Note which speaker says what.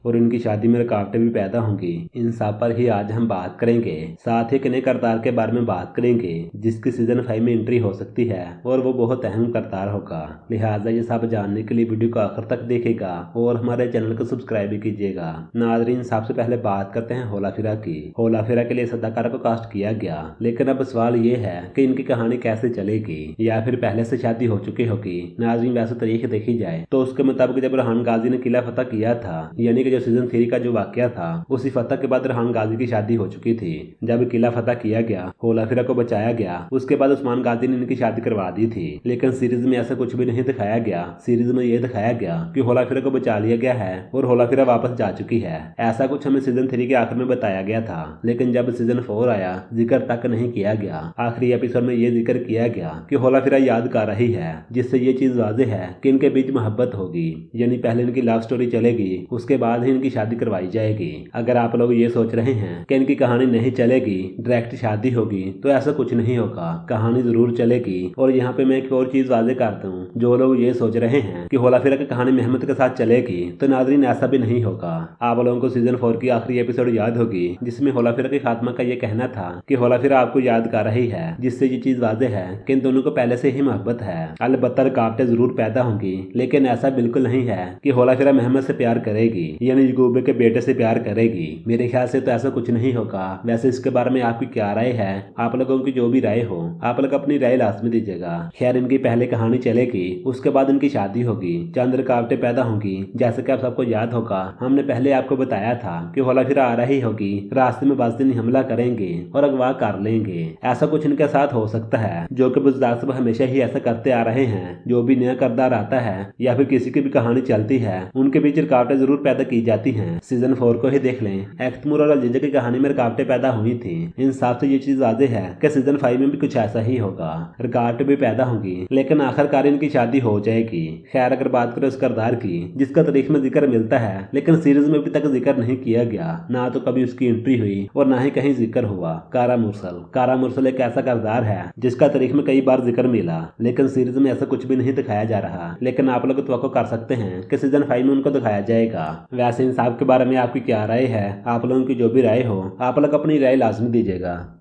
Speaker 1: और इनकी शादी में रुकावटें भी पैदा होंगी। इन सब पर ही आज हम बात करेंगे। साथ ही एक नए किरदार के बारे में बात करेंगे जिसकी सीजन 5 में एंट्री हो सकती है और वो बहुत अहम किरदार होगा। लिहाजा ये सब जानने के लिए वीडियो को आखिर तक देखेगा और हमारे चैनल को सब्सक्राइब भी कीजिएगा। नाज़रीन, सबसे पहले बात करते हैं होला फिरा की। होला फिरा के लिए इस अदाकारा को कास्ट किया गया, लेकिन अब सवाल ये है कि इनकी कहानी कैसे चलेगी या फिर पहले से शादी हो चुकी होगी। नाज़रीन, वैसे तारीख देखी जाए तो उसके मुताबिक जब रेहान गाजी ने किला फतह किया था, यानी कि जो सीजन 3 का जो वाकया था, उसी फतह के बाद रेहान गाजी की शादी हो चुकी थी। जब किला फतह किया गया, होला फिरा को बचाया गया, उसके बाद उस्मान गाजी ने इनकी शादी करवा दी थी। लेकिन सीरीज में ऐसा कुछ भी नहीं दिखाया गया। सीरीज में ये दिखाया गया कि होला फिरा को बचा लिया गया है और होला फिरा वापस जा चुकी है। ऐसा कुछ हमें सीजन 3 के आखिर में बताया गया था, लेकिन जब सीजन 4 आया जिक्र तक नहीं किया गया। आखिरी एपिसोड में ये जिक्र किया गया कि होला फिरा याद कर रही है, जिससे ये चीज वाज़ेह है कि इनके बीच मोहब्बत होगी, यानी पहले इनकी लव स्टोरी चलेगी, उसके बाद ही इनकी शादी करवाई जाएगी। अगर आप लोग ये सोच रहे हैं कि इनकी कहानी नहीं चलेगी, डायरेक्ट शादी होगी, तो ऐसा कुछ नहीं होगा। कहानी जरूर चलेगी। और यहाँ पे मैं एक और चीज वाज़ेह करता हूँ, जो लोग ये सोच रहे हैं कि होला फिरा की कहानी मेहमद के साथ चलेगी, तो नाज़रीन ऐसा भी नहीं होगा। आप लोगों को सीजन 4 की आखिरी एपिसोड याद होगी, जिसमें होला फिरा के खात्मा का ये कहना था कि होला फिरा आपको याद कर रही है, जिससे ये चीज वाज़ेह है कि इन दोनों को पहले से ही मोहब्बत है। अलबत्ता रुकावटें जरूर पैदा होंगी, लेकिन ऐसा बिल्कुल नहीं है कि होला फिरा मेहमद से प्यार करेगी, यानी यकूब के बेटे से प्यार करेगी। मेरे ख्याल से तो ऐसा कुछ नहीं होगा। वैसे इसके बारे में आपकी क्या राय है? आप लोगों की जो भी राय हो, आप लोग अपनी राय लाजमी दीजिएगा। खैर, इनकी पहले कहानी चलेगी, उसके बाद इनकी शादी होगी, चंद रुकावटें पैदा होंगी। जैसे कि आप सबको याद होगा, हमने पहले आपको बताया था कि होला फिरा आ रही होगी, रास्ते में बाज़दीन हमला करेंगे और अगवा कर लेंगे। ऐसा कुछ इनके साथ हो सकता है, जो कि बुज़दार सब हमेशा ही ऐसा करते आ रहे हैं। जो भी नया किरदार आता है या फिर किसी की भी कहानी चलती है, उनके बीच रुकावटें जरूर पैदा की जाती हैं। सीजन 4 को ही देख लें, तैमूर और अजीजा की कहानी में रुकावटें पैदा हुई थी। इन साफ से ये चीज वाज़ेह है कि सीजन 5 में भी कुछ ऐसा ही होगा। रुकावटें भी पैदा होंगी, लेकिन आखिरकार इनकी शादी हो जाएगी। खैर, अगर बात करें उस किरदार की जिसका तारीख में जिक्र मिलता है, लेकिन सीरीज में अभी तक जिक्र नहीं किया गया, ना तो कभी उसकी एंट्री हुई और ना ही कहीं जिक्र हुआ। कारा मुरसल। कारा मुरसल एक ऐसा किरदार है जिसका तारीख में कई बार जिक्र मिला, लेकिन सीरीज में ऐसा कुछ भी नहीं दिखाया जा रहा। लेकिन आप लोग तो कर सकते हैं कि सीजन 5 में उनको दिखाया जाएगा। वैसे इन सब के बारे में आपकी क्या राय है? आप लोगों की जो भी राय हो, आप लोग अपनी राय लाजमी दीजिएगा।